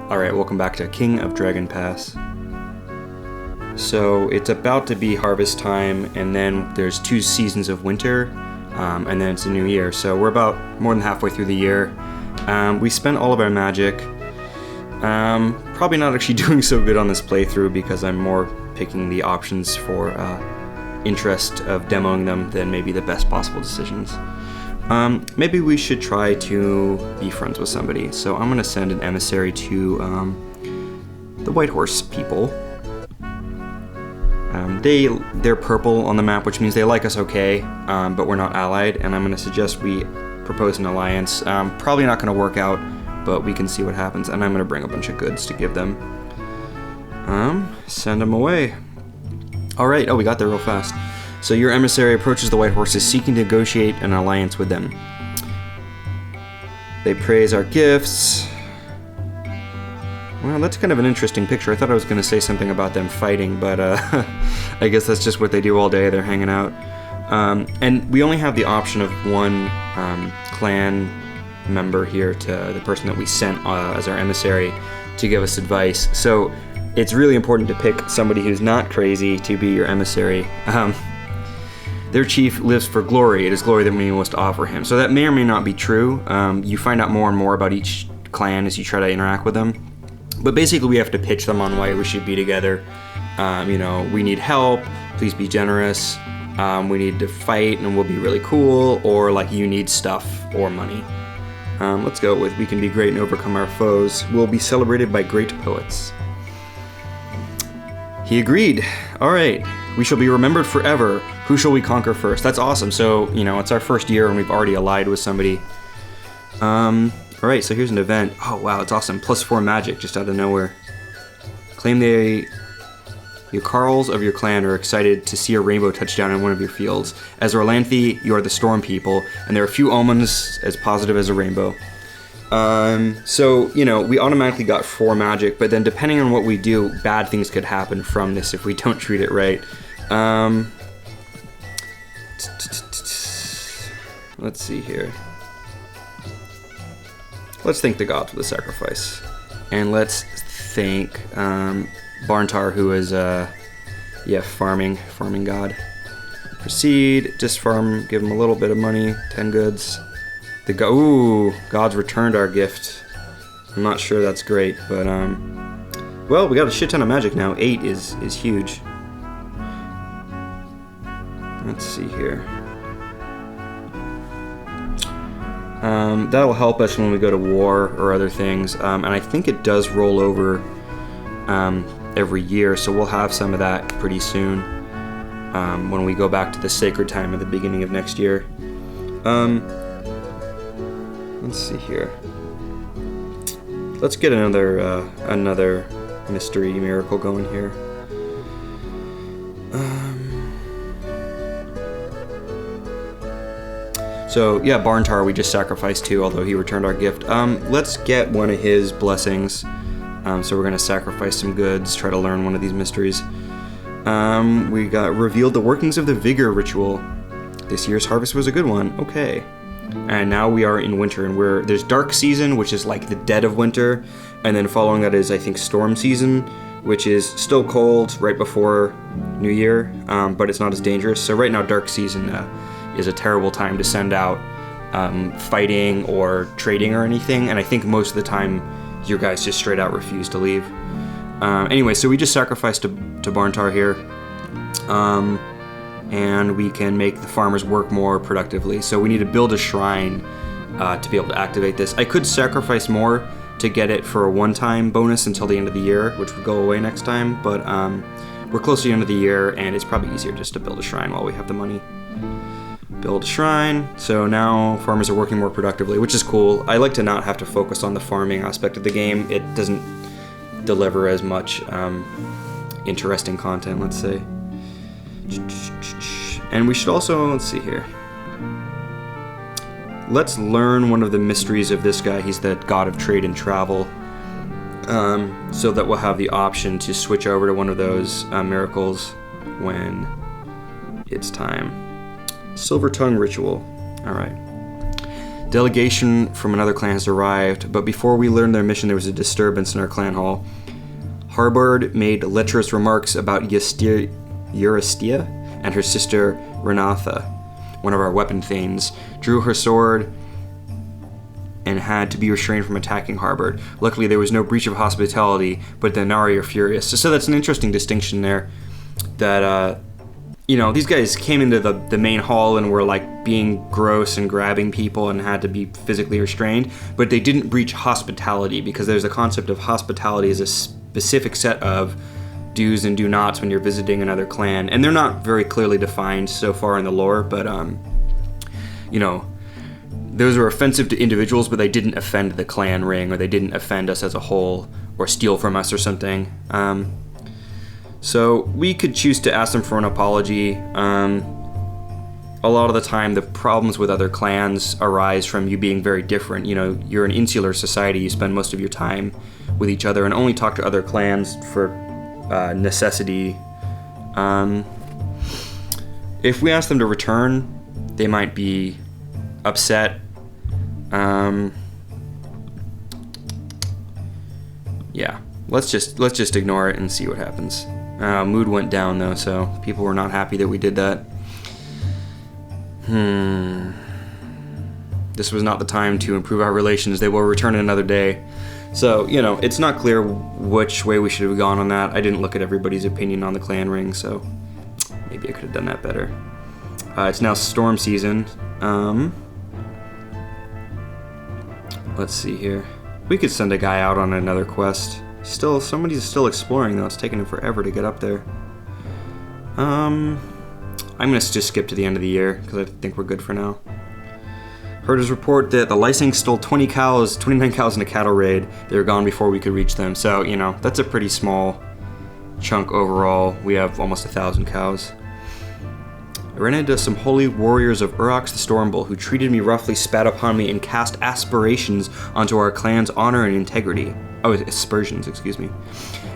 Alright, welcome back to King of Dragon Pass. So it's about to be harvest time, and then there's 2 seasons of winter, and then it's a new year. So we're about more than halfway through the year. We spent all of our magic. Probably not actually doing so good on this playthrough because I'm more picking the options for interest of demoing them than maybe the best possible decisions. Maybe we should try to be friends with somebody. So I'm going to send an emissary to the White Horse people. They're purple on the map, which means they like us okay, but we're not allied, and I'm going to suggest we propose an alliance. Probably not going to work out, but we can see what happens, and I'm going to bring a bunch of goods to give them. Send them away. Alright, we got there real fast. So your emissary approaches the White Horses, seeking to negotiate an alliance with them. They praise our gifts. Well, that's kind of an interesting picture. I thought I was going to say something about them fighting, but I guess that's just what they do all day. They're hanging out. And we only have the option of one clan member here to the person that we sent as our emissary to give us advice. So it's really important to pick somebody who's not crazy to be your emissary. Their chief lives for glory. It is glory that we must offer him. So that may or may not be true. You find out more and more about each clan as you try to interact with them. But basically we have to pitch them on why we should be together. We need help. Please be generous. We need to fight and we'll be really cool. Or like you need stuff or money. Let's go with we can be great and overcome our foes. We'll be celebrated by great poets. He agreed. All right. We shall be remembered forever. Who shall we conquer first? That's awesome. So, it's our first year and we've already allied with somebody. All right, so here's an event. Oh, wow, it's awesome. +4 magic just out of nowhere. Claim the Carls of your clan are excited to see a rainbow touch down in one of your fields. As Orlanthe, you are the storm people, and there are few omens as positive as a rainbow. We automatically got 4 magic, but then depending on what we do, bad things could happen from this if we don't treat it right. Let's see here. Let's thank the gods for the sacrifice. And let's thank Barntar, who is farming god. Proceed, just farm, give him a little bit of money, 10 goods. Gods returned our gift. I'm not sure that's great, but well, we got a shit ton of magic now. 8 is huge. Let's see here. That'll help us when we go to war or other things, and I think it does roll over every year, so we'll have some of that pretty soon when we go back to the sacred time at the beginning of next year. Let's see here. Let's get another mystery miracle going here. So yeah, Barntar we just sacrificed to, although he returned our gift. Let's get one of his blessings. So we're gonna sacrifice some goods, try to learn one of these mysteries. We got revealed the workings of the vigor ritual. This year's harvest was a good one. Okay. And now we are in winter, and there's dark season, which is like the dead of winter, and then following that is I think storm season, which is still cold right before New Year, but it's not as dangerous. So right now dark season is a terrible time to send out fighting or trading or anything, and I think most of the time your guys just straight out refuse to leave. Anyway, so we just sacrificed to Barntar here, and we can make the farmers work more productively. So we need to build a shrine to be able to activate this. I could sacrifice more to get it for a one-time bonus until the end of the year, which would go away next time, but we're close to the end of the year, and it's probably easier just to build a shrine while we have the money. Build a shrine. So now farmers are working more productively, which is cool. I like to not have to focus on the farming aspect of the game. It doesn't deliver as much interesting content, let's say. And we should also, let's see here. Let's learn one of the mysteries of this guy. He's the god of trade and travel. So that we'll have the option to switch over to one of those miracles when it's time. Silver Tongue Ritual. Alright. Delegation from another clan has arrived, but before we learned their mission, there was a disturbance in our clan hall. Harbard made lecherous remarks about Eurystia and her sister Renatha, one of our weapon thanes, drew her sword and had to be restrained from attacking Harbard. Luckily, there was no breach of hospitality, but the Nari are furious. So that's an interesting distinction there, that, these guys came into the main hall and were, like, being gross and grabbing people and had to be physically restrained, but they didn't breach hospitality, because there's a concept of hospitality as a specific set of do's and do nots when you're visiting another clan, and they're not very clearly defined so far in the lore, but, those are offensive to individuals, but they didn't offend the clan ring, or they didn't offend us as a whole, or steal from us or something. So we could choose to ask them for an apology. A lot of the time, the problems with other clans arise from you being very different. You're an insular society. You spend most of your time with each other and only talk to other clans for necessity. If we ask them to return, they might be upset. Yeah, let's just ignore it and see what happens. Mood went down though, so people were not happy that we did that. This was not the time to improve our relations. They will return in another day. So, it's not clear which way we should have gone on that. I didn't look at everybody's opinion on the clan ring, so maybe I could have done that better. It's now storm season. Let's see here. We could send a guy out on another quest. Somebody's still exploring though. It's taking him forever to get up there. I'm gonna just skip to the end of the year because I think we're good for now. Herders report that the Lysing stole 29 cows in a cattle raid. They were gone before we could reach them. So, that's a pretty small chunk overall. We have almost 1,000 cows. I ran into some holy warriors of Urox the Stormbull who treated me roughly, spat upon me, and cast aspirations onto our clan's honor and integrity. Oh, aspersions, excuse me.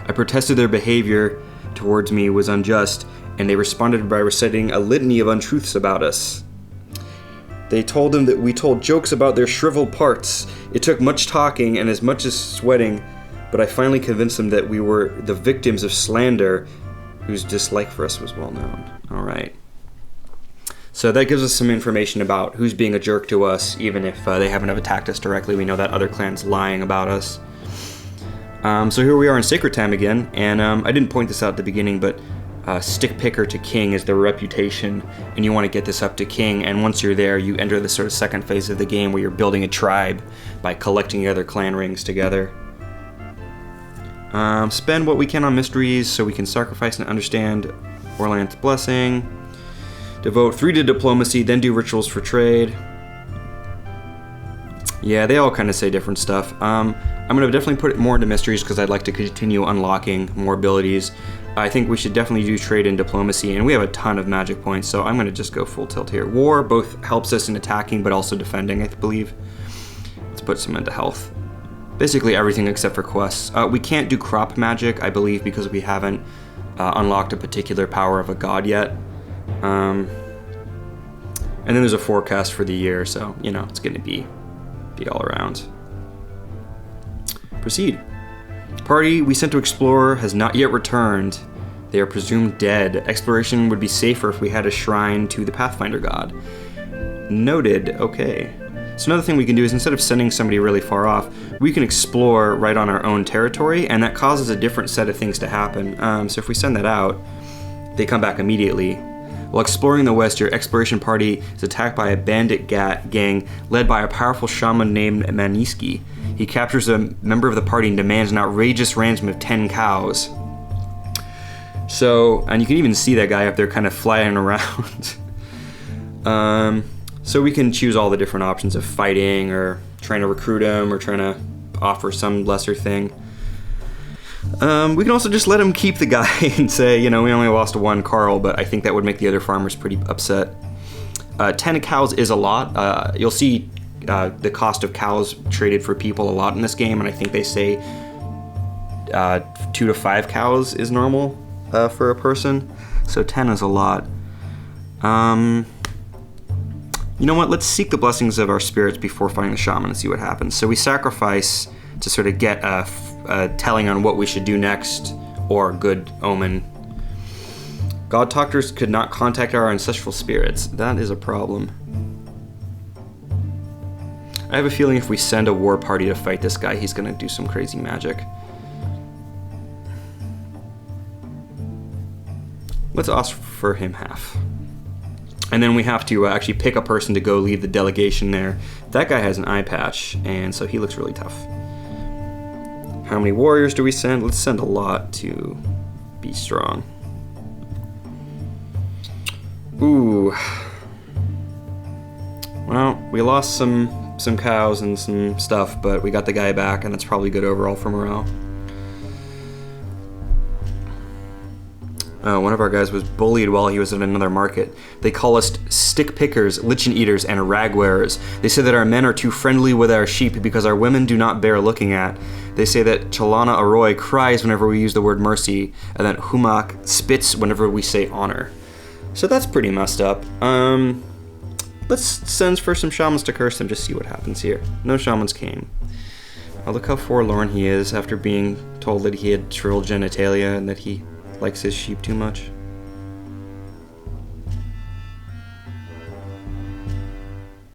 I protested their behavior towards me was unjust, and they responded by reciting a litany of untruths about us. They told them that we told jokes about their shriveled parts. It took much talking and as much as sweating, but I finally convinced them that we were the victims of slander, whose dislike for us was well known. All right. So that gives us some information about who's being a jerk to us, even if they haven't attacked us directly. We know that other clan's lying about us. So here we are in Sacred Time again, and I didn't point this out at the beginning, but stick picker to king is their reputation, and you want to get this up to king, and once you're there, you enter the sort of second phase of the game where you're building a tribe by collecting the other clan rings together. Spend what we can on mysteries so we can sacrifice and understand Orlan's blessing. Devote 3 to diplomacy, then do rituals for trade. Yeah, they all kind of say different stuff. I'm going to definitely put it more into mysteries because I'd like to continue unlocking more abilities. I think we should definitely do trade and diplomacy, and we have a ton of magic points, so I'm going to just go full tilt here. War both helps us in attacking, but also defending, I believe. Let's put some into health. Basically everything except for quests. We can't do crop magic, I believe, because we haven't unlocked a particular power of a god yet. And then there's a forecast for the year, so, it's going to be all around. Proceed. Party we sent to explore has not yet returned. They are presumed dead. Exploration would be safer if we had a shrine to the Pathfinder god. Noted. Okay. So another thing we can do is instead of sending somebody really far off, we can explore right on our own territory, and that causes a different set of things to happen. So if we send that out, they come back immediately. While exploring the west, your exploration party is attacked by a bandit gang led by a powerful shaman named Maniski. He captures a member of the party and demands an outrageous ransom of 10 cows. So, and you can even see that guy up there kind of flying around. So we can choose all the different options of fighting or trying to recruit him or trying to offer some lesser thing. We can also just let him keep the guy and say, we only lost 1 Carl, but I think that would make the other farmers pretty upset. 10 cows is a lot. You'll see the cost of cows traded for people a lot in this game, and I think they say 2 to 5 cows is normal for a person, so 10 is a lot. You know what? Let's seek the blessings of our spirits before fighting the shaman and see what happens. So we sacrifice to sort of get a telling on what we should do next, or good omen. God talkers could not contact our ancestral spirits. That is a problem. I have a feeling if we send a war party to fight this guy, he's gonna do some crazy magic. Let's ask for him half. And then we have to actually pick a person to go lead the delegation there. That guy has an eye patch, and so he looks really tough. How many warriors do we send? Let's send a lot to be strong. Ooh. Well, we lost some cows and some stuff, but we got the guy back, and that's probably good overall for morale. One of our guys was bullied while he was at another market. They call us stick pickers, lichen eaters, and rag wearers. They say that our men are too friendly with our sheep because our women do not bear looking at. They say that Chalana Arroy cries whenever we use the word mercy, and that Humak spits whenever we say honor. So that's pretty messed up. Let's send for some shamans to curse them, just see what happens here. No shamans came. Oh, look how forlorn he is after being told that he had shrill genitalia and that he likes his sheep too much.